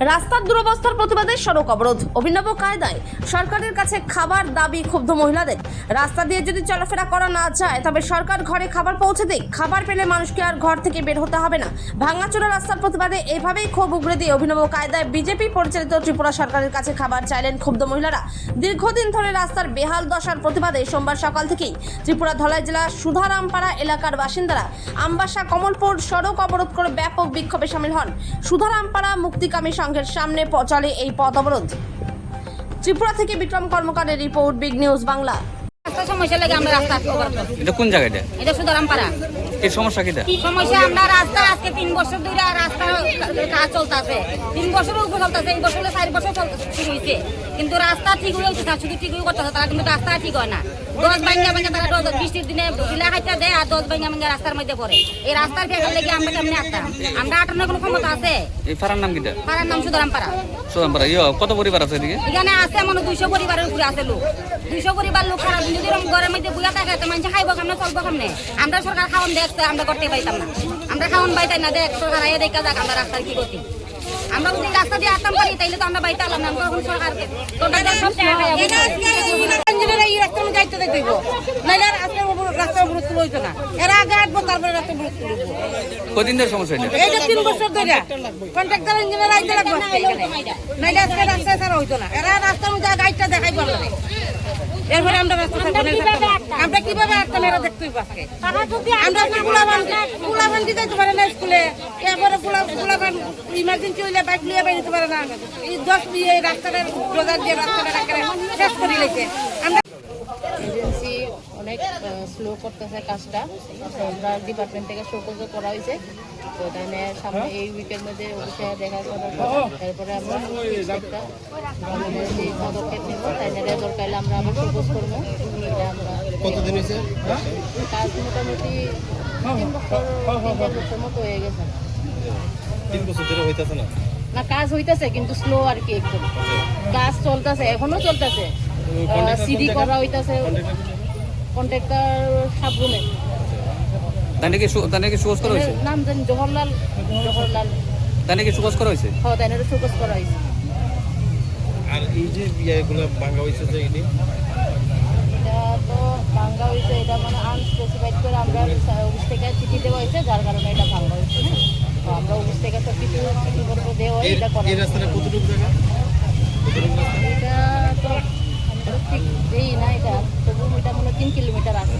রাস্তার দুরবস্থার প্রতিবাদে সড়ক অবরোধ, অভিনব কায়দায় সরকারের কাছে খাবার দাবি ক্ষুব্ধ মহিলাদের। রাস্তা দিয়ে যদি চলাফেরা করা না যায় তবে সরকার ঘরে খাবার পৌঁছে দেয়। খাবার পেলে মানুষকে আর ঘর থেকে বের হতে হবে না। ভাঙাচোরা রাস্তার প্রতিবাদে এভাবেই ক্ষোভ উগরে দিয়ে অভিনব কায়দায় বিজেপি পরিচালিত ত্রিপুরা সরকারের কাছে খাবার চাইলেন ক্ষুব্ধ মহিলারা। দীর্ঘদিন ধরে রাস্তার বেহাল দশার প্রতিবাদে সোমবার সকাল থেকেই ত্রিপুরা ধলাই জেলার সুধারামপাড়া এলাকার বাসিন্দারা আমবাসা কমলপুর সড়ক অবরোধ করে ব্যাপক বিক্ষোভে সামিল হন। সুধারামপাড়া মুক্তিকামী সংঘের সামনে চলে এই পথ অবরোধ। ত্রিপুরা থেকে বিক্রম কর্মকারের রিপোর্ট, বিগ নিউজ বাংলা। সমস্যা লাগে আমরা রাস্তা অবরোধ করি। এটা কোন জায়গাটা? এটা সুধারামপাড়া। এই সমস্যা কিটা? সমস্যা আমরা রাস্তা আজকে 3 বছর ধরে রাস্তার কাজ চলতেছে। 3 বছরের উপর চলতেছে, এই বছরে 4 বছর ঠিক হয়েছে, কিন্তু রাস্তা ঠিক হয়েছে না, শুধু ঠিক করতেছে তারা, কিন্তু রাস্তা ঠিক হয় না। 10 ভাঙা তারা বৃষ্টির দিনে শিলা খাইতে দেয় আর 10 ভাঙা রাস্তার মধ্যে পড়ে। এই রাস্তার ফেকার লেগে আমরা কেমনি আসতাম? আমরা আটানোর কোনো ক্ষমতা আছে? এই পাড়ার নাম কিটা? পাড়ার নাম সুধারামপাড়া। সুধারামপাড়া। কত পরিবার আছে এদিকে? এখানে আছে মনে 200 পরিবারের উপরে আছে লোক। 200 পরিবার লোক সারা দিন যদি ঘরের মধ্যে বুয়া থাকে তো মানুষ খাইব কেমনে, চলবো কেমনে? আমরা সরকার খাওয়ান দেখতে আমরা করতে পাইতাম না। আমরা খাওয়ান পাইতাম না, দেখ সরকার আইয়া দেখা যাক আমরা রাস্তায় কি করছি। আমরা যদি রাস্তা দিয়ে আসতাম পারি তাইলে তো আমরা বাইতে আলাম না। আমরা এখন সরকারকে সব ইঞ্জিনিয়ার এই রাস্তার মধ্যে যাইতে দেখব নাইলে রাস্তা অবরোধ হইতো না। এর আগে আসবো, তারপরে রাস্তা অবরোধ করবো। কদিন ধরে সমস্যা এটা? এই যে 3 বছর ধরে কন্ট্রাক্টর ইঞ্জিনিয়ার আইতে লাগবে নাইলে আজকে রাস্তা ছাড়া হইতো না। এরা রাস্তার মধ্যে গাইডটা দেখাই পারলো না। এরপরে আমরা রাস্তা আমরা কিভাবে আসতাম এরা দেখতেই পাচ্ছে। আমরা পোলাবান দিতে পারে না স্কুলে, এরপরে পোলাবান ইমার্জেন্সি হইলে বাইক নিয়ে বেরোতে পারে না। এই 10 রাস্তাটা রোজার দিয়ে রাস্তাটা শেষ করে লেছে। আমরা এজেন্সি অনেক স্লো করতেছে কাজটা, আমরা ডিপার্টমেন্ট থেকে শোকজ করা হয়েছে। তো তাহলে সামনে এই উইকের মধ্যে অফিসে দেখা করার পর এরপরে আমরা একটা আমাদের যে পদক্ষেপ নেব, তাইলে দরকার আমরা আবার শোকজ করবো। আমরা কতদিন হয়েছে কাজ মোটামুটি 3 বছর মতো হয়ে গেছে। 3 বছর ধরে হইতেছে না? না, কাজ হইতেছে কিন্তু স্লো আর কি, একদম কাজ চলতেছে, এখনো চলতেছে। সিডি করা হইতেছে, কন্ট্রাক্টর সাবরুমে তাকে সুকস করা হয়েছে। নাম জানি জওহরলাল তাকে সুকস করা হয়েছে। হ্যাঁ, তাই না, ফোকাস করা হয়েছে। আর এই যে ইয়েগুলো ভাঙা হয়েছে যে এটা তো ভাঙ্গা হয়েছে, এটা মানে আনস্পেসিফাইড করে আমরা অফিস থেকে চিঠি দেওয়া হয়েছে, যার কারণে এটা ভাঙ্গা হয়েছে। তো আমরা অফিস থেকে সব কিছু চিঠি করবো দেওয়া হয়, এটা করা। এই রাস্তাটা কতটুকু জায়গা? এটা তো আমরা ঠিক দেই না, এটা তবু এটা মনে 3 কিলোমিটার আছে।